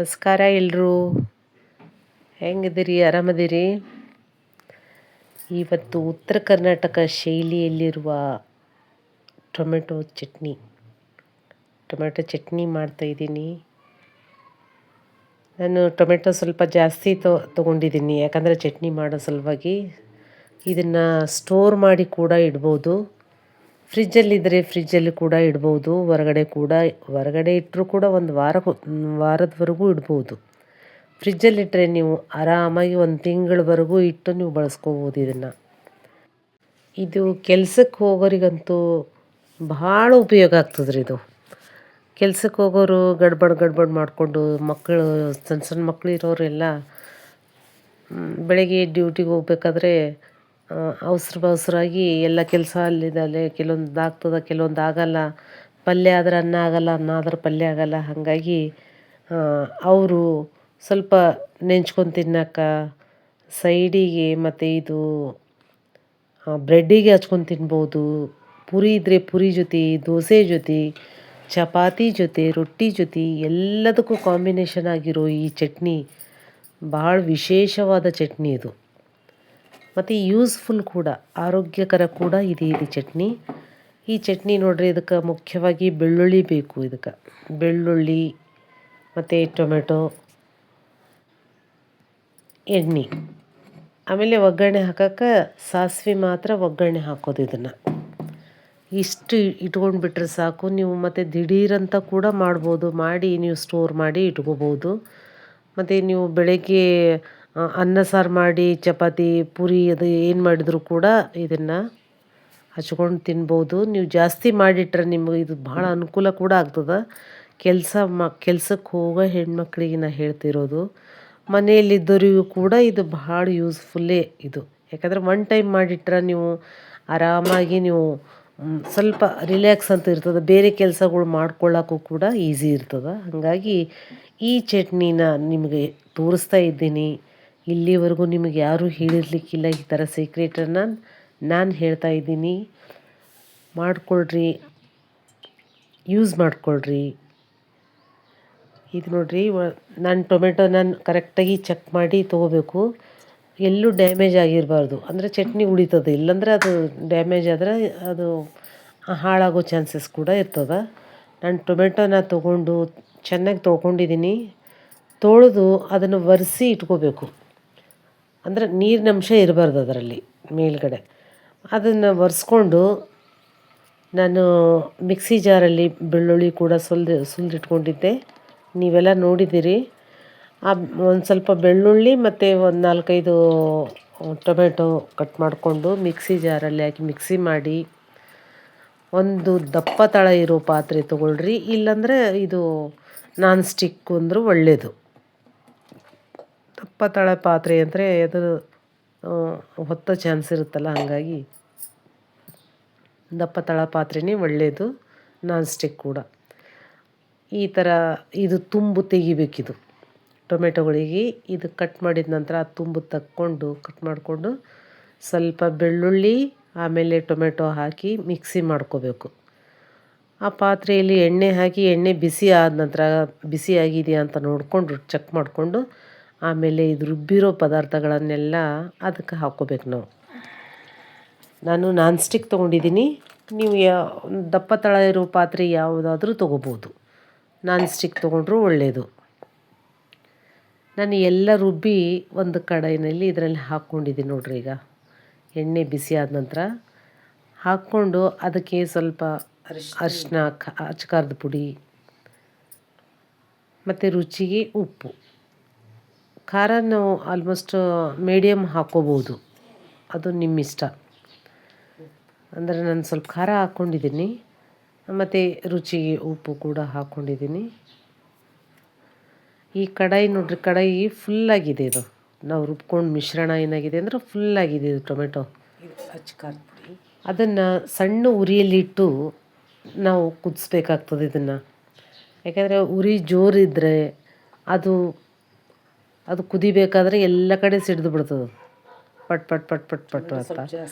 ನಮಸ್ಕಾರ ಎಲ್ರು, ಹೆಂಗಿದ್ದೀರಿ? ಆರಾಮದಿರಿ? ಇವತ್ತು ಉತ್ತರ ಕರ್ನಾಟಕ ಶೈಲಿಯಲ್ಲಿರುವ ಟೊಮೆಟೊ ಚಟ್ನಿ ಮಾಡ್ತಾಯಿದ್ದೀನಿ. ನಾನು ಟೊಮೆಟೊ ಸ್ವಲ್ಪ ಜಾಸ್ತಿ ತೊಗೊಂಡಿದ್ದೀನಿ, ಯಾಕಂದರೆ ಚಟ್ನಿ ಮಾಡೋ ಸಲುವಾಗಿ. ಇದನ್ನು ಸ್ಟೋರ್ ಮಾಡಿ ಕೂಡ ಇಡ್ಬೋದು, ಫ್ರಿಜ್ಜಲ್ಲಿದ್ದರೆ ಫ್ರಿಜ್ಜಲ್ಲಿ ಕೂಡ ಇಡ್ಬೋದು, ಹೊರಗಡೆ ಇಟ್ಟರೂ ಕೂಡ ಒಂದು ವಾರದವರೆಗೂ ಇಡ್ಬೋದು. ಫ್ರಿಜ್ಜಲ್ಲಿಟ್ಟರೆ ನೀವು ಆರಾಮಾಗಿ 1 ತಿಂಗಳವರೆಗೂ ಇಟ್ಟು ನೀವು ಬಳಸ್ಕೋಬೋದು ಇದನ್ನು. ಇದು ಕೆಲಸಕ್ಕೆ ಹೋಗೋರಿಗಂತೂ ಭಾಳ ಉಪಯೋಗ ಆಗ್ತದ್ರಿ ಇದು. ಕೆಲ್ಸಕ್ಕೆ ಹೋಗೋರು ಗಡ್ಬಡ್ ಮಾಡಿಕೊಂಡು ಮಕ್ಕಳು ಸಣ್ಣ ಮಕ್ಕಳು ಇರೋರೆಲ್ಲ ಬೆಳಗ್ಗೆ ಡ್ಯೂಟಿಗೆ ಹೋಗ್ಬೇಕಾದ್ರೆ ಅವಸರವಾಗಿ ಎಲ್ಲ ಕೆಲಸ ಅಲ್ಲಿದಲ್ಲೇ ಕೆಲವೊಂದು ಆಗ್ತದೆ, ಕೆಲವೊಂದು ಆಗಲ್ಲ. ಪಲ್ಯ ಆದ್ರೆ ಅನ್ನ ಆಗಲ್ಲ, ಅನ್ನ ಆದ್ರೆ ಪಲ್ಯ ಆಗಲ್ಲ. ಹಾಗಾಗಿ ಅವರು ಸ್ವಲ್ಪ ನೆಂಚ್ಕೊಂಡು ತಿನ್ನೋಕೆ ಸೈಡಿಗೆ ಮತ್ತು ಇದು ಬ್ರೆಡ್ಡಿಗೆ ಹಚ್ಕೊಂಡು ತಿನ್ಬೋದು. ಪುರಿ ಇದ್ದರೆ ಪುರಿ ಜೊತೆ, ದೋಸೆ ಜೊತೆ, ಚಪಾತಿ ಜೊತೆ, ರೊಟ್ಟಿ ಜೊತೆ ಎಲ್ಲದಕ್ಕೂ ಕಾಂಬಿನೇಷನ್ ಆಗಿರೋ ಈ ಚಟ್ನಿ ಭಾಳ ವಿಶೇಷವಾದ ಚಟ್ನಿ ಇದು. ಮತ್ತು ಯೂಸ್ಫುಲ್ ಕೂಡ, ಆರೋಗ್ಯಕರ ಕೂಡ ಇದೆ ಇದು ಚಟ್ನಿ. ಈ ಚಟ್ನಿ ನೋಡ್ರಿ, ಇದಕ್ಕೆ ಮುಖ್ಯವಾಗಿ ಬೆಳ್ಳುಳ್ಳಿ ಬೇಕು. ಇದಕ್ಕೆ ಬೆಳ್ಳುಳ್ಳಿ ಮತ್ತು ಟೊಮೆಟೊ, ಎಣ್ಣೆ, ಆಮೇಲೆ ಒಗ್ಗರಣೆ ಹಾಕೋಕ್ಕೆ ಸಾಸಿವೆ ಮಾತ್ರ ಒಗ್ಗರಣೆ ಹಾಕೋದು. ಇದನ್ನು ಇಷ್ಟು ಇಟ್ಕೊಂಡ್ಬಿಟ್ರೆ ಸಾಕು. ನೀವು ಮತ್ತು ದಿಢೀರಂತ ಕೂಡ ಮಾಡ್ಬೋದು, ಮಾಡಿ ನೀವು ಸ್ಟೋರ್ ಮಾಡಿ ಇಟ್ಕೋಬೋದು. ಮತ್ತು ನೀವು ಬೆಳಗ್ಗೆ ಅನ್ನ ಸಾರು ಮಾಡಿ ಚಪಾತಿ ಪೂರಿ ಅದು ಏನು ಮಾಡಿದರೂ ಕೂಡ ಇದನ್ನು ಹಚ್ಕೊಂಡು ತಿನ್ಬೋದು. ನೀವು ಜಾಸ್ತಿ ಮಾಡಿಟ್ರೆ ನಿಮಗೆ ಇದು ಭಾಳ ಅನುಕೂಲ ಕೂಡ ಆಗ್ತದೆ. ಕೆಲ್ಸಕ್ಕೆ ಹೋಗೋ ಹೆಣ್ಮಕ್ಳಿಗೆ ನಾನು ಹೇಳ್ತಿರೋದು, ಮನೆಯಲ್ಲಿದ್ದವರಿಗೂ ಕೂಡ ಇದು ಭಾಳ ಯೂಸ್ಫುಲ್ಲೇ ಇದು. ಯಾಕಂದರೆ 1 ಟೈಮ್ ಮಾಡಿಟ್ರೆ ನೀವು ಆರಾಮಾಗಿ ನೀವು ಸ್ವಲ್ಪ ರಿಲ್ಯಾಕ್ಸ್ ಅಂತ ಇರ್ತದೆ, ಬೇರೆ ಕೆಲಸಗಳು ಮಾಡ್ಕೊಳ್ಳೋಕ್ಕೂ ಕೂಡ ಈಸಿ ಇರ್ತದೆ. ಹಾಗಾಗಿ ಈ ಚಟ್ನಿನ ನಿಮಗೆ ತೋರಿಸ್ತಾ ಇದ್ದೀನಿ. ಇಲ್ಲಿವರೆಗೂ ನಿಮಗೆ ಯಾರೂ ಹೇಳಿರ್ಲಿಕ್ಕಿಲ್ಲ ಈ ಥರ ಸೀಕ್ರೆಟನ್ನು ನಾನು ಹೇಳ್ತಾ ಇದ್ದೀನಿ. ಮಾಡಿಕೊಳ್ರಿ, ಯೂಸ್ ಮಾಡಿಕೊಳ್ರಿ. ಇದು ನೋಡಿರಿ, ನಾನು ಟೊಮೆಟೊ ಕರೆಕ್ಟಾಗಿ ಚೆಕ್ ಮಾಡಿ ತೊಗೋಬೇಕು. ಎಲ್ಲೂ ಡ್ಯಾಮೇಜ್ ಆಗಿರಬಾರ್ದು, ಅಂದರೆ ಚಟ್ನಿ ಉಳಿತದೆ. ಇಲ್ಲಾಂದರೆ ಅದು ಡ್ಯಾಮೇಜ್ ಆದರೆ ಅದು ಹಾಳಾಗೋ ಚಾನ್ಸಸ್ ಕೂಡ ಇರ್ತದೆ. ನಾನು ಟೊಮೆಟೊನ ತೊಗೊಂಡು ಚೆನ್ನಾಗಿ ತೊಳ್ಕೊಂಡಿದ್ದೀನಿ. ತೊಳೆದು ಅದನ್ನು ಒರೆಸಿ ಇಟ್ಕೋಬೇಕು, ಅಂದರೆ ನೀರಿನಂಶ ಇರಬಾರ್ದು ಅದರಲ್ಲಿ ಮೇಲ್ಗಡೆ. ಅದನ್ನು ಒರೆಸ್ಕೊಂಡು ನಾನು ಮಿಕ್ಸಿ ಜಾರಲ್ಲಿ ಬೆಳ್ಳುಳ್ಳಿ ಕೂಡ ಸುಲಿದಿಟ್ಕೊಂಡಿದ್ದೆ, ನೀವೆಲ್ಲ ನೋಡಿದ್ದೀರಿ. ಒಂದು ಸ್ವಲ್ಪ ಬೆಳ್ಳುಳ್ಳಿ ಮತ್ತು ಒಂದು 4-5 ಟೊಮೆಟೊ ಕಟ್ ಮಾಡಿಕೊಂಡು ಮಿಕ್ಸಿ ಜಾರಲ್ಲಿ ಹಾಕಿ ಮಿಕ್ಸಿ ಮಾಡಿ, ಒಂದು ದಪ್ಪ ತಳ ಇರೋ ಪಾತ್ರೆ ತೊಗೊಳ್ರಿ. ಇಲ್ಲಾಂದರೆ ಇದು ನಾನ್ ಸ್ಟಿಕ್ ಅಂದರೂ ಒಳ್ಳೆಯದು. ದಪ್ಪ ತಳ ಪಾತ್ರೆ ಅಂದರೆ ಅದು ಹೊತ್ತೋ ಚಾನ್ಸ್ ಇರುತ್ತಲ್ಲ, ಹಾಗಾಗಿ ದಪ್ಪ ತಳ ಪಾತ್ರೆನೇ ಒಳ್ಳೆಯದು, ನಾನ್ ಸ್ಟಿಕ್ ಕೂಡ. ಈ ಥರ ಇದು ತುಂಬು ತೆಗಿಬೇಕಿದು ಟೊಮೆಟೊಗಳಿಗೆ. ಇದು ಕಟ್ ಮಾಡಿದ ನಂತರ ಆ ತುಂಬು ಕಟ್ ಮಾಡಿಕೊಂಡು ಸ್ವಲ್ಪ ಬೆಳ್ಳುಳ್ಳಿ ಆಮೇಲೆ ಟೊಮೆಟೊ ಹಾಕಿ ಮಿಕ್ಸಿ ಮಾಡ್ಕೋಬೇಕು. ಆ ಪಾತ್ರೆಯಲ್ಲಿ ಎಣ್ಣೆ ಹಾಕಿ, ಎಣ್ಣೆ ಬಿಸಿ ಆದ ನಂತರ ಬಿಸಿ ಆಗಿದೆಯಾ ಅಂತ ನೋಡಿಕೊಂಡು ಚೆಕ್ ಮಾಡಿಕೊಂಡು ಆಮೇಲೆ ಇದು ರುಬ್ಬಿರೋ ಪದಾರ್ಥಗಳನ್ನೆಲ್ಲ ಅದಕ್ಕೆ ಹಾಕ್ಕೋಬೇಕು ನಾವು. ನಾನು ನಾನ್ ಸ್ಟಿಕ್ ತೊಗೊಂಡಿದ್ದೀನಿ, ನೀವು ದಪ್ಪ ತಳ ಇರೋ ಪಾತ್ರೆ ಯಾವುದಾದ್ರೂ ತೊಗೋಬೋದು. ನಾನ್ ಸ್ಟಿಕ್ ತೊಗೊಂಡ್ರೂ ಒಳ್ಳೆಯದು. ನಾನು ಎಲ್ಲ ರುಬ್ಬಿ ಒಂದು ಕಡಾಯಿನಲ್ಲಿ ಇದರಲ್ಲಿ ಹಾಕ್ಕೊಂಡಿದ್ದೀನಿ ನೋಡ್ರಿ. ಈಗ ಎಣ್ಣೆ ಬಿಸಿ ಆದ ನಂತರ ಹಾಕ್ಕೊಂಡು ಅದಕ್ಕೆ ಸ್ವಲ್ಪ ಅರಿಶಿನ, ಅಚ್ಕಾರದ ಪುಡಿ ಮತ್ತು ರುಚಿಗೆ ಉಪ್ಪು. ಖಾರ ನಾವು ಆಲ್ಮೋಸ್ಟ್ ಮೀಡಿಯಮ್ ಹಾಕ್ಕೋಬೋದು, ಅದು ನಿಮ್ಮಿಷ್ಟ. ಅಂದರೆ ನಾನು ಸ್ವಲ್ಪ ಖಾರ ಹಾಕ್ಕೊಂಡಿದ್ದೀನಿ, ಮತ್ತು ರುಚಿಗೆ ಉಪ್ಪು ಕೂಡ ಹಾಕ್ಕೊಂಡಿದ್ದೀನಿ. ಈ ಕಡಾಯಿ ನೋಡ್ರಿ, ಕಡಾಯಿ ಫುಲ್ಲಾಗಿದೆ. ಇದು ನಾವು ರುಬ್ಕೊಂಡು ಮಿಶ್ರಣ ಏನಾಗಿದೆ ಅಂದರೆ ಫುಲ್ಲಾಗಿದೆ ಇದು ಟೊಮೆಟೊ. ಅಚ್ಕಾರದ ಪುಡಿ ಅದನ್ನು ಸಣ್ಣ ಉರಿಯಲ್ಲಿಟ್ಟು ನಾವು ಕುದಿಸ್ಬೇಕಾಗ್ತದೆ ಇದನ್ನು. ಯಾಕಂದರೆ ಉರಿ ಜೋರಿದ್ದರೆ ಅದು ಕುದಿಬೇಕಾದ್ರೆ ಎಲ್ಲ ಕಡೆ ಸಿಡಿದು ಬಿಡ್ತದೆ, ಪಟ್ ಪಟ್ ಪಟ್ ಪಟ್ ಪಟ್ ಅಂತ.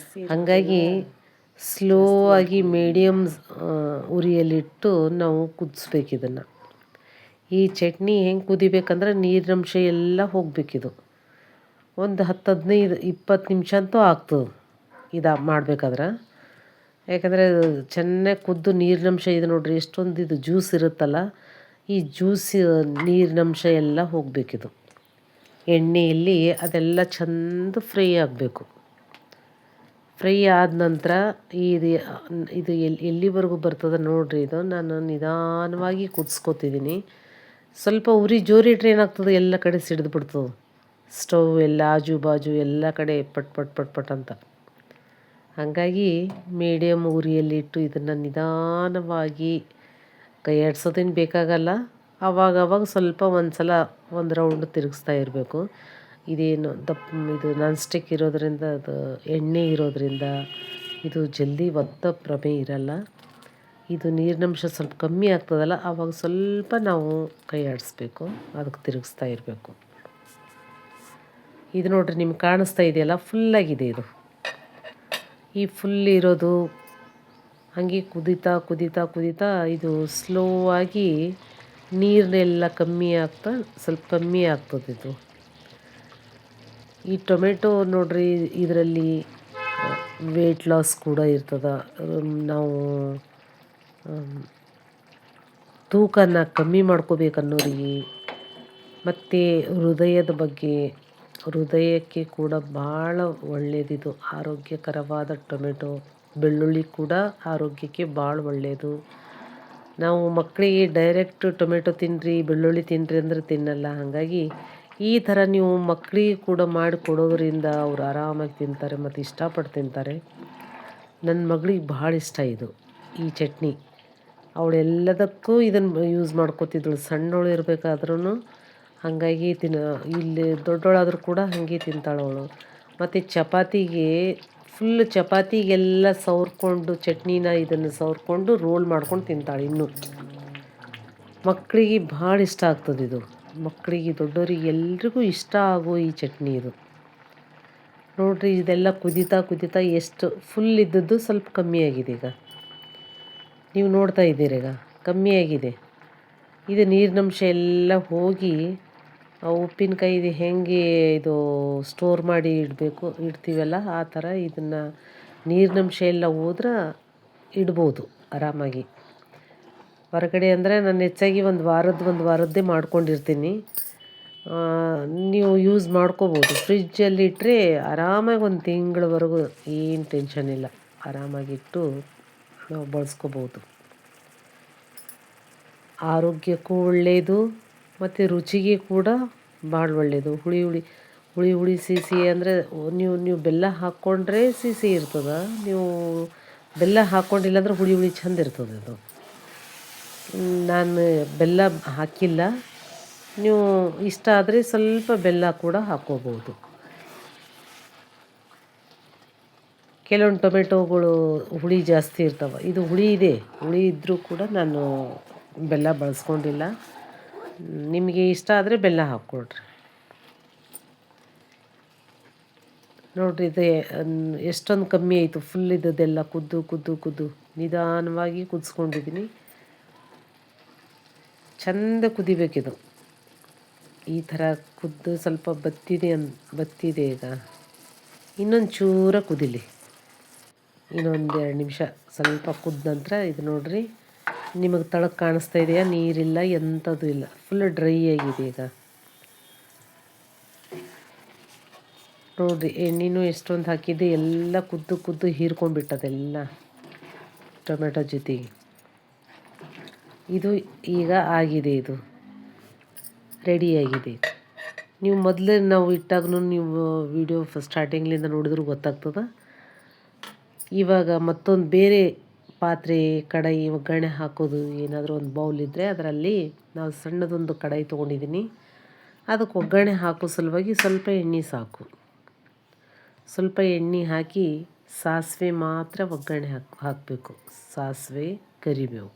ಹಾಗಾಗಿ ಸ್ಲೋ ಆಗಿ ಮೀಡಿಯಮ್ ಉರಿಯಲ್ಲಿಟ್ಟು ನಾವು ಕುದಿಸ್ಬೇಕು ಇದನ್ನು. ಈ ಚಟ್ನಿ ಹೆಂಗೆ ಕುದಿಬೇಕಂದ್ರೆ ನೀರಿನಂಶ ಎಲ್ಲ ಹೋಗಬೇಕಿದು. ಒಂದು 10 15 20 ನಿಮಿಷ ಅಂತೂ ಆಗ್ತದೆ ಇದು ಮಾಡಬೇಕಾದ್ರೆ. ಯಾಕಂದರೆ ಚೆನ್ನಾಗಿ ಕುದ್ದು ನೀರಿನಂಶ ಇದು ನೋಡ್ರಿ ಎಷ್ಟೊಂದು ಇದು ಜ್ಯೂಸ್ ಇರುತ್ತಲ್ಲ, ಈ ಜ್ಯೂಸ್ ನೀರಿನಂಶ ಎಲ್ಲ ಹೋಗಬೇಕಿದು. ಎಣ್ಣೆಯಲ್ಲಿ ಅದೆಲ್ಲ ಚೆಂದ ಫ್ರೈ ಆಗಬೇಕು. ಫ್ರೈ ಆದ ನಂತರ ಇದು ಎಲ್ಲಿವರೆಗೂ ಬರ್ತದೆ ನೋಡಿರಿ. ಇದು ನಾನು ನಿಧಾನವಾಗಿ ಕುದಿಸ್ಕೊತಿದ್ದೀನಿ. ಸ್ವಲ್ಪ ಉರಿ ಜೋರಿಟ್ರೆ ಏನಾಗ್ತದೆ, ಎಲ್ಲ ಕಡೆ ಸಿಡಿದು ಬಿಡ್ತದೆ ಸ್ಟವ್ ಎಲ್ಲ ಆಜು ಬಾಜು ಎಲ್ಲ ಕಡೆ ಪಟ್ ಪಟ್ ಪಟ್ ಪಟ್ ಅಂತ. ಹಾಗಾಗಿ ಮೀಡಿಯಮ್ ಉರಿಯಲ್ಲಿಟ್ಟು ಇದನ್ನು ನಿಧಾನವಾಗಿ ಕೈ ಆಡ್ಸೋದೇನು ಬೇಕಾಗಲ್ಲ. ಆವಾಗ ಸ್ವಲ್ಪ ಒಂದು ರೌಂಡ್ ತಿರುಗಿಸ್ತಾ ಇರಬೇಕು. ಇದೇನು ಇದು ನಾನ್ ಸ್ಟಿಕ್ ಇರೋದ್ರಿಂದ, ಅದು ಎಣ್ಣೆ ಇರೋದ್ರಿಂದ ಇದು ಜಲ್ದಿ ಒತ್ತೋ ಪ್ರಮೆ ಇರಲ್ಲ. ಇದು ನೀರಿನಂಶ ಸ್ವಲ್ಪ ಕಮ್ಮಿ ಆಗ್ತದಲ್ಲ, ಆವಾಗ ಸ್ವಲ್ಪ ನಾವು ಕೈ ಆಡಿಸ್ಬೇಕು, ಅದಕ್ಕೆ ತಿರುಗಿಸ್ತಾ ಇರಬೇಕು. ಇದು ನೋಡ್ರಿ ನಿಮ್ಗೆ ಕಾಣಿಸ್ತಾ ಇದೆಯಲ್ಲ, ಫುಲ್ಲಾಗಿದೆ ಇದು. ಈ ಫುಲ್ ಇರೋದು ಹಾಗೆ ಕುದೀತಾ ಕುದೀತಾ ಕುದೀತಾ ಇದು ಸ್ಲೋ ಆಗಿ ನೀರನ್ನೆಲ್ಲ ಸ್ವಲ್ಪ ಕಮ್ಮಿ ಆಗ್ತದೆ ಇದು. ಈ ಟೊಮೆಟೊ ನೋಡ್ರಿ, ಇದರಲ್ಲಿ ವೆಯ್ಟ್ ಲಾಸ್ ಕೂಡ ಇರ್ತದೆ. ನಾವು ತೂಕನ ಕಮ್ಮಿ ಮಾಡ್ಕೋಬೇಕನ್ನೋರಿಗೆ, ಮತ್ತು ಹೃದಯಕ್ಕೆ ಕೂಡ ಭಾಳ ಒಳ್ಳೆಯದಿದು. ಆರೋಗ್ಯಕರವಾದ ಟೊಮೆಟೊ. ಬೆಳ್ಳುಳ್ಳಿ ಕೂಡ ಆರೋಗ್ಯಕ್ಕೆ ಭಾಳ ಒಳ್ಳೆಯದು. ನಾವು ಮಕ್ಕಳಿಗೆ ಡೈರೆಕ್ಟ್ ಟೊಮೆಟೊ ತಿನ್ನಿರಿ, ಬೆಳ್ಳುಳ್ಳಿ ತಿನ್ನಿರಿ ಅಂದರೆ ತಿನ್ನಲ್ಲ. ಹಾಗಾಗಿ ಈ ಥರ ನೀವು ಮಕ್ಕಳಿಗೆ ಕೂಡ ಮಾಡಿ ಕೊಡೋದ್ರಿಂದ ಅವ್ರು ಆರಾಮಾಗಿ ತಿಂತಾರೆ ಮತ್ತು ಇಷ್ಟಪಟ್ಟು ತಿಂತಾರೆ. ನನ್ನ ಮಗಳಿಗೆ ಭಾಳ ಇಷ್ಟ ಇದು, ಈ ಚಟ್ನಿ. ಅವಳೆಲ್ಲದಕ್ಕೂ ಇದನ್ನು ಯೂಸ್ ಮಾಡ್ಕೋತಿದ್ದಳು ಸಣ್ಣವಳು ಇರಬೇಕಾದ್ರೂ. ಹಾಗಾಗಿ ಇಲ್ಲಿ ದೊಡ್ಡವಳಾದರೂ ಕೂಡ ಹಾಗೆ ತಿಂತಾಳವಳು. ಮತ್ತು ಚಪಾತಿಗೆಲ್ಲ ಸವರ್ಕೊಂಡು ಇದನ್ನು ಸವರ್ಕೊಂಡು ರೋಲ್ ಮಾಡ್ಕೊಂಡು ತಿಂತಾಳೆ. ಇನ್ನೂ ಮಕ್ಕಳಿಗೆ ಭಾಳ ಇಷ್ಟ ಆಗ್ತದೆ ಇದು. ಮಕ್ಕಳಿಗೆ ದೊಡ್ಡವರಿಗೆ ಎಲ್ರಿಗೂ ಇಷ್ಟ ಆಗೋ ಈ ಚಟ್ನಿ ಇದು ನೋಡ್ರಿ. ಇದೆಲ್ಲ ಕುದೀತಾ ಕುದೀತಾ ಎಷ್ಟು ಫುಲ್ ಇದ್ದದ್ದು ಸ್ವಲ್ಪ ಕಮ್ಮಿ ಆಗಿದೆ. ಈಗ ನೀವು ನೋಡ್ತಾ ಇದ್ದೀರಿ, ಈಗ ಕಮ್ಮಿ ಆಗಿದೆ. ಇದು ನೀರಿನಂಶ ಎಲ್ಲ ಹೋಗಿ ಉಪ್ಪಿನಕಾಯಿ ಇದು ಹೆಂಗೆ ಇದು ಸ್ಟೋರ್ ಮಾಡಿ ಇಡ್ತೀವಲ್ಲ, ಆ ಥರ ಇದನ್ನು ನೀರಿನಂಶ ಎಲ್ಲ ಹೋದ್ರೆ ಇಡ್ಬೋದು ಆರಾಮಾಗಿ. ಹೊರಗಡೆ ಅಂದರೆ ನಾನು ಹೆಚ್ಚಾಗಿ ಒಂದು ವಾರದ್ದೇ ಮಾಡ್ಕೊಂಡಿರ್ತೀನಿ. ನೀವು ಯೂಸ್ ಮಾಡ್ಕೋಬೋದು. ಫ್ರಿಜ್ಜಲ್ಲಿ ಇಟ್ಟರೆ ಆರಾಮಾಗಿ ಒಂದು ತಿಂಗಳವರೆಗೂ ಏನು ಟೆನ್ಷನ್ ಇಲ್ಲ, ಆರಾಮಾಗಿಟ್ಟು ನಾವು ಬಳಸ್ಕೋಬೋದು. ಆರೋಗ್ಯಕ್ಕೂ ಒಳ್ಳೆಯದು ಮತ್ತು ರುಚಿಗೆ ಕೂಡ ಭಾಳ ಒಳ್ಳೆಯದು. ಹುಳಿ ಸಿಹಿ ಅಂದರೆ ನೀವು ಬೆಲ್ಲ ಹಾಕ್ಕೊಂಡ್ರೆ ಸಿಹಿ ಇರ್ತದೆ. ನೀವು ಬೆಲ್ಲ ಹಾಕ್ಕೊಂಡಿಲ್ಲ ಅಂದ್ರೆ ಹುಳಿ ಚೆಂದ ಇರ್ತದೆ ಅದು. ನಾನು ಬೆಲ್ಲ ಹಾಕಿಲ್ಲ. ನೀವು ಇಷ್ಟ ಆದರೆ ಸ್ವಲ್ಪ ಬೆಲ್ಲ ಕೂಡ ಹಾಕ್ಕೋಬೋದು. ಕೆಲವೊಂದು ಟೊಮೆಟೊಗಳು ಹುಳಿ ಜಾಸ್ತಿ ಇರ್ತವೆ. ಇದು ಹುಳಿ ಇದ್ದರೂ ಕೂಡ ನಾನು ಬೆಲ್ಲ ಬಳಸ್ಕೊಂಡಿಲ್ಲ. ನಿಮಗೆ ಇಷ್ಟ ಆದರೆ ಬೆಲ್ಲ ಹಾಕ್ಕೊಳ್ರಿ. ನೋಡಿರಿ, ಇದು ಎಷ್ಟೊಂದು ಕಮ್ಮಿ ಆಯಿತು. ಫುಲ್ ಇದ್ದದ್ದೆಲ್ಲ ಕುದ್ದು ನಿಧಾನವಾಗಿ ಕುದಿಸ್ಕೊಂಡಿದ್ದೀನಿ. ಚೆಂದ ಕುದಿಬೇಕಿದು. ಈ ಥರ ಕುದ್ದು ಸ್ವಲ್ಪ ಬತ್ತಿದೆ. ಈಗ ಇನ್ನೊಂದು ಚೂರ ಕುದಿಲಿ. ಇನ್ನೊಂದು 2 ನಿಮಿಷ ಸ್ವಲ್ಪ ಕುದ್ದ ನಂತರ ಇದು ನೋಡ್ರಿ, ನಿಮಗೆ ತಳಕ್ಕೆ ಕಾಣಿಸ್ತಾ ಇದೆಯಾ? ನೀರಿಲ್ಲ, ಎಂಥದ್ದು ಇಲ್ಲ, ಫುಲ್ ಡ್ರೈ ಆಗಿದೆ. ಈಗ ನೋಡಿರಿ, ಎಣ್ಣೆನೂ ಎಷ್ಟೊಂದು ಹಾಕಿದ್ದೆ, ಎಲ್ಲ ಕುದ್ದು ಹೀರ್ಕೊಂಡ್ಬಿಟ್ಟದೆಲ್ಲ ಟೊಮೆಟೊ ಜೊತೆಗೆ. ಇದು ಈಗ ಆಗಿದೆ, ಇದು ರೆಡಿಯಾಗಿದೆ. ನೀವು ಮೊದಲೇ ನಾವು ಇಟ್ಟಾಗೂ ನೀವು ವಿಡಿಯೋ ಸ್ಟಾರ್ಟಿಂಗ್ಲಿಂದ ನೋಡಿದ್ರೂ ಗೊತ್ತಾಗ್ತದೆ. ಇವಾಗ ಮತ್ತೊಂದು ಬೇರೆ ಪಾತ್ರೆ, ಕಡಾಯಿ, ಒಗ್ಗರಣೆ ಹಾಕೋದು ಏನಾದರೂ ಒಂದು ಬೌಲ್ ಇದ್ದರೆ ಅದರಲ್ಲಿ ನಾವು ಸಣ್ಣದೊಂದು ಕಡಾಯಿ ತೊಗೊಂಡಿದ್ದೀನಿ. ಅದಕ್ಕೆ ಒಗ್ಗರಣೆ ಹಾಕೋ ಸಲುವಾಗಿ ಸ್ವಲ್ಪ ಎಣ್ಣೆ ಸಾಕು. ಸ್ವಲ್ಪ ಎಣ್ಣೆ ಹಾಕಿ ಸಾಸಿವೆ ಮಾತ್ರ ಒಗ್ಗರಣೆ ಹಾಕಬೇಕು. ಸಾಸಿವೆ, ಕರಿಬೇವು.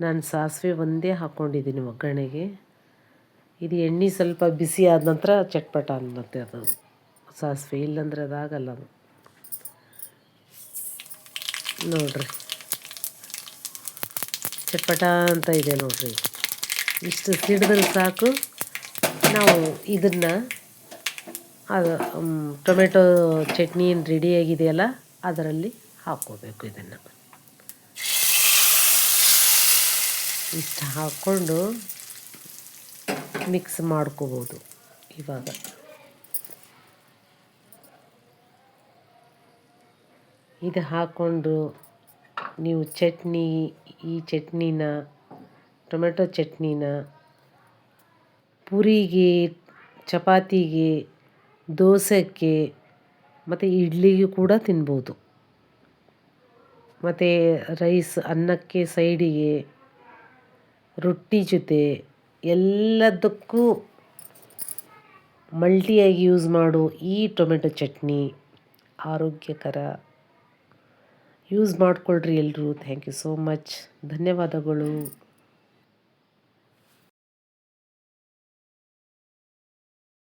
ನಾನು ಸಾಸಿವೆ ಒಂದೇ ಹಾಕ್ಕೊಂಡಿದ್ದೀನಿ ಒಗ್ಗರಣೆಗೆ. ಇದು ಎಣ್ಣೆ ಸ್ವಲ್ಪ ಬಿಸಿ ಆದ ನಂತರ ಚಟ್ಪಟ ಅನ್ನತ್ತೆ ಅದು ಸಾಸಿವೆ, ಇಲ್ಲಾಂದ್ರೆ ಅದಾಗಲ್ಲ ಅದು. ನೋಡ್ರಿ, ಚಟ್ಪಟ ಅಂತ ಇದೆ ನೋಡ್ರಿ. ಇಷ್ಟು ಸಿಡಿದ್ರೆ ಸಾಕು. ನಾವು ಇದನ್ನು ಅದು ಟೊಮೆಟೊ ಚಟ್ನಿ ಏನು ರೆಡಿಯಾಗಿದೆಯಲ್ಲ ಅದರಲ್ಲಿ ಹಾಕ್ಕೋಬೇಕು. ಇದನ್ನು ಇಷ್ಟು ಹಾಕ್ಕೊಂಡು ಮಿಕ್ಸ್ ಮಾಡ್ಕೋಬೋದು. ಇವಾಗ ಇದು ಹಾಕ್ಕೊಂಡು ನೀವು ಈ ಚಟ್ನಿನ ಟೊಮೆಟೊ ಚಟ್ನಿನ ಪೂರಿಗೆ, ಚಪಾತಿಗೆ, ದೋಸೆಗೆ ಮತ್ತು ಇಡ್ಲಿಗೆ ಕೂಡ ತಿನ್ಬೋದು. ಮತ್ತು ರೈಸ್ ಅನ್ನಕ್ಕೆ ಸೈಡಿಗೆ, ರೊಟ್ಟಿ ಜೊತೆ ಎಲ್ಲದಕ್ಕೂ ಮಲ್ಟಿಯಾಗಿ ಯೂಸ್ ಮಾಡೋ ಈ ಟೊಮೆಟೊ ಚಟ್ನಿ ಆರೋಗ್ಯಕರ. ಯೂಸ್ ಮಾಡಿಕೊಳ್ಳ್ರಿ ಎಲ್ಲರೂ. Thank you so much. ಧನ್ಯವಾದಗಳು.